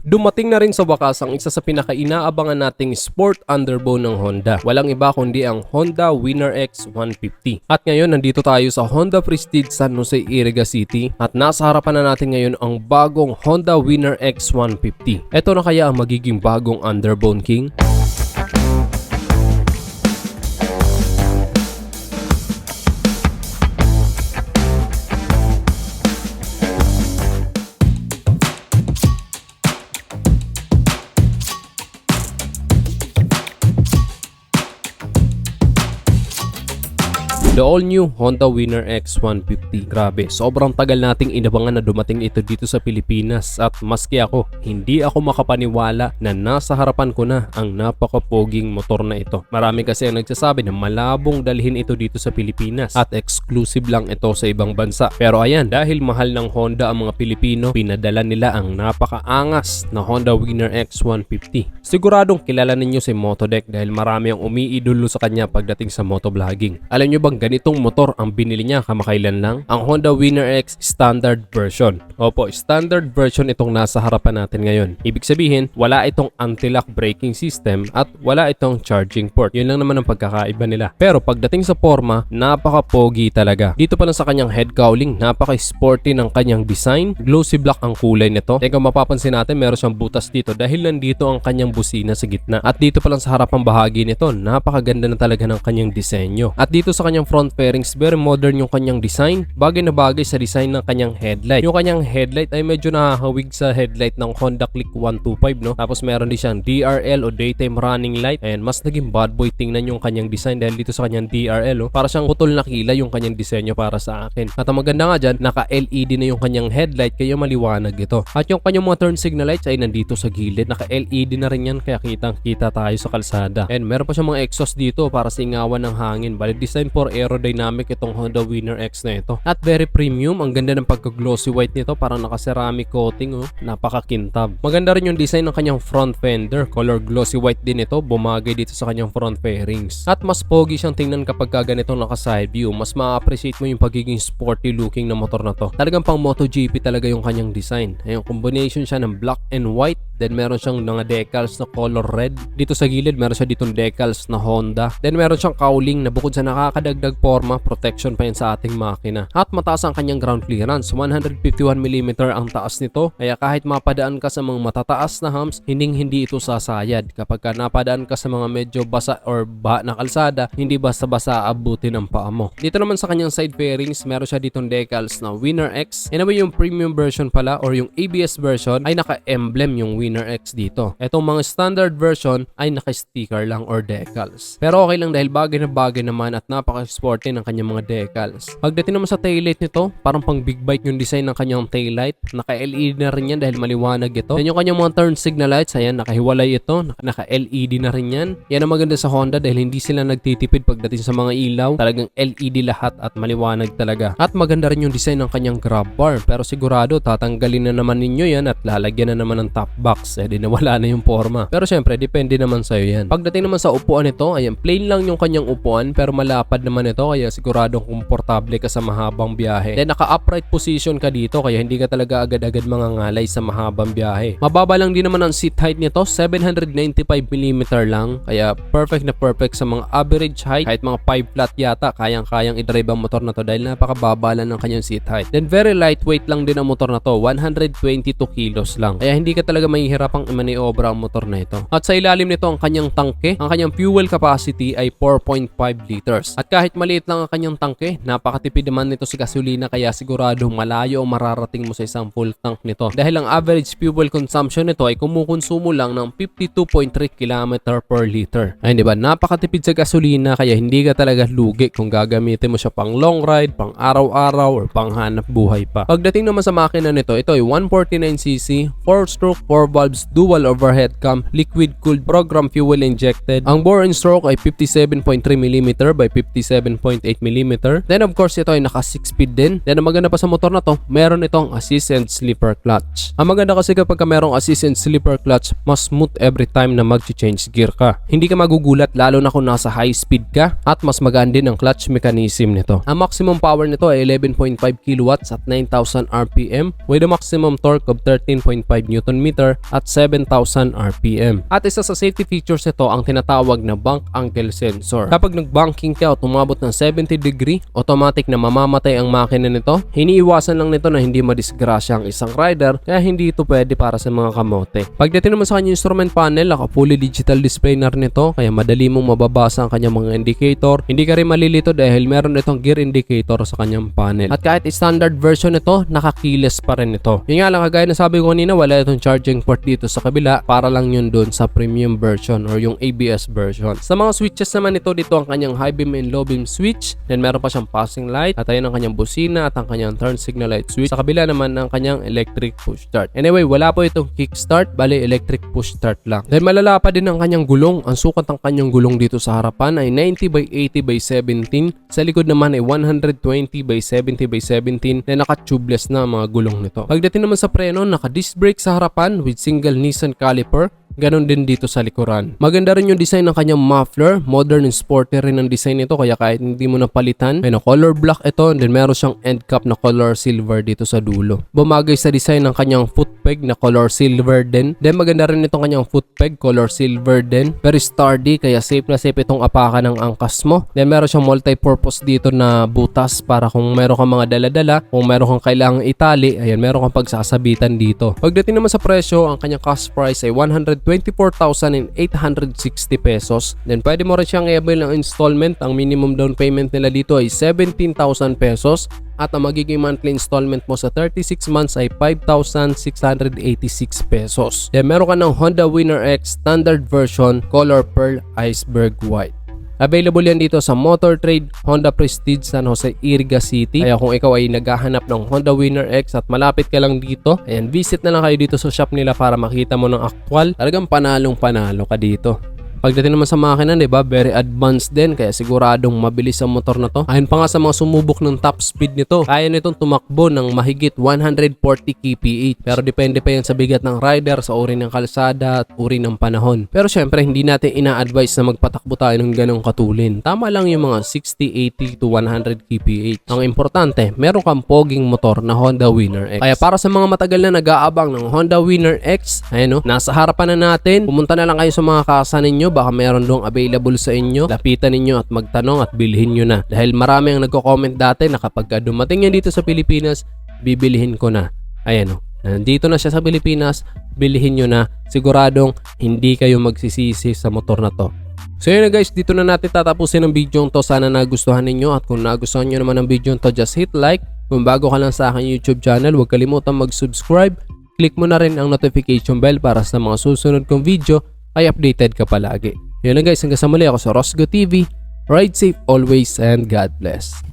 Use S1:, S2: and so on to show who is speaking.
S1: Dumating na rin sa wakas ang isa sa pinaka-inaabangan nating sport underbone ng Honda. Walang iba kundi ang Honda Winner X 150. At ngayon nandito tayo sa Honda Prestige San Jose Iriga City at nasa harapan na natin ngayon ang bagong Honda Winner X 150. Ito na kaya ang magiging bagong underbone king? The all-new Honda Winner X 150. Grabe, sobrang tagal nating inabangan na dumating ito dito sa Pilipinas at maski ako, hindi ako makapaniwala na nasa harapan ko na ang napakapoging motor na ito. Marami kasi ang nagsasabi na malabong dalhin ito dito sa Pilipinas at exclusive lang ito sa ibang bansa. Pero ayan, dahil mahal ng Honda ang mga Pilipino, pinadala nila ang napakaangas na Honda Winner X 150. Siguradong kilala ninyo si Motodeck dahil marami ang umiidolo sa kanya pagdating sa motovlogging. Alam nyo bang ganitong motor ang binili niya kamakailan lang? Ang Honda Winner X Standard Version. Opo, Standard Version itong nasa harapan natin ngayon. Ibig sabihin, wala itong anti-lock braking system at wala itong charging port. Yun lang naman ang pagkakaiba nila. Pero pagdating sa forma, napaka-pogi talaga. Dito pa lang sa kanyang head cowling, napaka-sporty ng kanyang design. Glossy black ang kulay nito. Kaya kung mapapansin natin, meron siyang butas dito dahil nandito ang kanyang busina sa gitna. At dito pa lang sa harapang bahagi nito, napakaganda na talaga ng kanyang disenyo. At dito sa kanyang front fairings, very modern yung kanyang design. Bagay na bagay sa design ng kanyang headlight. Yung kanyang headlight ay medyo nakahawig sa headlight ng Honda Click 125, no? Tapos meron din siyang DRL o daytime running light. And mas naging bad boy tingnan yung kanyang design dahil dito sa kanyang DRL, oh, para siyang putol na kilay yung kanyang disenyo para sa akin. At ang maganda nga dyan, naka-LED na yung kanyang headlight kaya maliwanag ito. At yung kanyang mga turn signal lights ay nandito sa gilid. Naka-LED na rin yan kaya kitang-kita tayo sa kalsada. And meron pa siyang mga exhaust dito para sa ingawan ng hangin. Bali design for aerodynamic itong Honda Winner X na ito. At very premium, ang ganda ng pagka-glossy white nito, parang naka-ceramic coating, oh, napakakintab. Maganda rin yung design ng kanyang front fender, color glossy white din ito, bumagay dito sa kanyang front fairings. At mas pogi siyang tingnan kapag ganitong naka-side view, mas ma-appreciate mo yung pagiging sporty looking na motor na to. Talagang pang MotoGP talaga yung kanyang design. Ayun, combination siya ng black and white, then meron siyang mga decals na color red. Dito sa gilid, meron siya ditong decals na Honda. Then meron siyang cowling na bukod sa nakakadagdag forma, protection pa yan sa ating makina. At mataas ang kanyang ground clearance, 151mm ang taas nito. Kaya kahit mapadaan ka sa mga matataas na humps, hindi ito sasayad. Kapag ka napadaan ka sa mga medyo basa or baha na kalsada, hindi basta-basta abutin ang paa mo. Dito naman sa kanyang side fairings, meron siya ditong decals na Winner X. Anyway, yung premium version pala or yung ABS version ay naka-emblem yung Winner X dito. Etong mga standard version ay naka-sticker lang or decals. Pero okay lang dahil bagay na bagay naman at napaka-sporty ng kanyang mga decals. Pagdating naman sa taillight nito, parang pang big bike yung design ng kanyang taillight. Naka-LED na rin yan dahil maliwanag ito. Yan yung kanyang mga turn signal lights, ayan, nakahiwalay ito. Naka-LED na rin yan. Yan ang maganda sa Honda dahil hindi sila nagtitipid pagdating sa mga ilaw. Talagang LED lahat at maliwanag talaga. At maganda rin yung design ng kanyang grab bar. Pero sigurado, tatanggalin na naman ninyo yan at lalagyan na naman ng top box. Eh di nawala na yung forma. Pero syempre, depende naman sa'yo yan. Pagdating naman sa upuan nito, ayan, plain lang yung kanyang upuan pero malapad naman ito kaya siguradong komportable ka sa mahabang biyahe. Then naka-upright position ka dito kaya hindi ka talaga agad-agad mangangalay sa mahabang biyahe. Mababa lang din naman ang seat height nito, 795mm lang. Kaya perfect na perfect sa mga average height. Kahit mga 5 flat yata, kayang-kayang i-drive ang motor na to dahil napakababa lang ng kanyang seat height. Then very lightweight lang din ang motor na to, 122 kilos lang. Kaya hindi ka talaga mahihirapang i-maniobra ang motor na ito. At sa ilalim nito ang kanyang tangke, ang kanyang fuel capacity ay 4.5 liters. At kahit maliit lang ang kanyang tangke, napakatipid naman nito sa gasolina kaya sigurado malayo o mararating mo sa isang full tank nito. Dahil ang average fuel consumption nito ay kumukonsumo lang ng 52.3 km per liter. Ay, di ba? Napakatipid sa gasolina kaya hindi ka talaga lugi kung gagamitin mo siya pang long ride, pang araw-araw or pang hanap buhay pa. Pagdating naman sa makina nito, ito ay 149cc, 4-stroke, 4 valves, dual overhead cam, liquid cooled, program fuel injected. Ang bore and stroke ay 57.3mm by 57.8mm. Then of course ito ay naka 6-speed din. Then ang maganda pa sa motor na to, meron itong assist and slipper clutch. Ang maganda kasi kapag merong assist and slipper clutch, mas smooth every time na mag-change gear ka. Hindi ka magugulat lalo na kung nasa high speed ka at mas magaan din ang clutch mechanism nito. Ang maximum power nito ay 11.5 kilowatts at 9,000 RPM with a maximum torque of 13.5 Nm at 7,000 RPM. At isa sa safety features nito ang tinatawag na bank angle sensor. Kapag nag-banking ka at umabot ng 70 degree, automatic na mamamatay ang makina nito. Hiniiwasan lang nito na hindi madisgrasya ang isang rider, kaya hindi ito pwede para sa mga kamote. Pagdating naman sa kanyang instrument panel, fully digital display na rin ito, kaya madali mong mababasa ang kanyang mga indicator. Hindi ka rin malilito dahil meron itong gear indicator sa kanyang panel. At kahit standard version nito, nakakeyless pa rin ito. Yung nga lang, kagaya na sabi ko kanina, wala itong charging port dito sa kabila, para lang yun dun sa premium version or yung ABS version. Sa mga switches naman ito, dito ang kanyang high beam and low beam switch, then meron pa siyang passing light, at ayun ang kanyang busina at ang kanyang turn signal light switch. Sa kabila naman ang kanyang electric push start. Anyway, wala po itong kickstart, bali electric push start lang. Then malala pa din ang kanyang gulong. Ang sukat ng kanyang gulong dito sa harapan ay 90 by 80 by 17. Sa likod naman ay 120 by 70 by 17 na naka-tubeless na mga gulong nito. Pagdating naman sa preno, naka-disc brake sa harapan with single Nissan caliper. Ganon din dito sa likuran. Maganda rin yung design ng kanyang muffler. Modern and sporty rin ang design nito, kaya kahit hindi mo napalitan. May color black ito, and then meron siyang end cap na color silver dito sa dulo. Bumagay sa design ng kanyang foot peg na color silver din. Then maganda rin itong kanyang foot peg, color silver din. Very sturdy, kaya safe na safe itong apakan ng angkas mo. Then meron siyang multi-purpose dito na butas para kung meron kang mga dala-dala, kung meron kang kailangang itali, ayan, meron kang pagsasabitan dito. Pagdating naman sa presyo, ang kanyang cost price ay 124,860 pesos. Then pwede mo rin siyang i-avail ng installment. Ang minimum down payment nila dito ay 17,000 pesos. At ang magiging monthly installment mo sa 36 months ay 5,686 pesos. Then meron ka ng Honda Winner X standard version color pearl iceberg white. Available yan dito sa Motor Trade, Honda Prestige, San Jose, Iriga City. Kaya kung ikaw ay naghahanap ng Honda Winner X at malapit ka lang dito, ayan, visit na lang kayo dito sa shop nila para makita mo ng aktwal. Talagang panalong panalo ka dito. Pagdating naman sa makina, diba, very advanced din, kaya siguradong mabilis ang motor na to. Ayon pa nga sa mga sumubok ng top speed nito, kaya nitong tumakbo ng mahigit 140 kph. Pero depende pa yan sa bigat ng rider, sa uri ng kalsada at uri ng panahon. Pero syempre, hindi natin ina-advise na magpatakbo tayo ng ganong katulin. Tama lang yung mga 60, 80 to 100 kph. Ang importante, meron kang poging motor na Honda Winner X. Kaya para sa mga matagal na nag-aabang ng Honda Winner X, ayan, nasa harapan na natin. Pumunta na lang kayo sa mga kasa ninyo, baka meron dong available sa inyo. Lapitan ninyo at magtanong at bilhin nyo na. Dahil marami ang nagko-comment dati na kapag dumating yan dito sa Pilipinas, bibilihin ko na. Ayan, nandito na siya sa Pilipinas, bilhin nyo na. Siguradong hindi kayo magsisisi sa motor na to. So yun na guys, dito na natin tatapusin ang video to. Sana nagustuhan ninyo, at kung nagustuhan nyo naman ang video to, just hit like. Kung bago ka lang sa aking YouTube channel, huwag kalimutan mag-subscribe. Click mo na rin ang notification bell para sa mga susunod kong video ay updated ka palagi. Yun lang guys, hanggang sa muli, ako sa Rosgo TV. Ride safe always and God bless.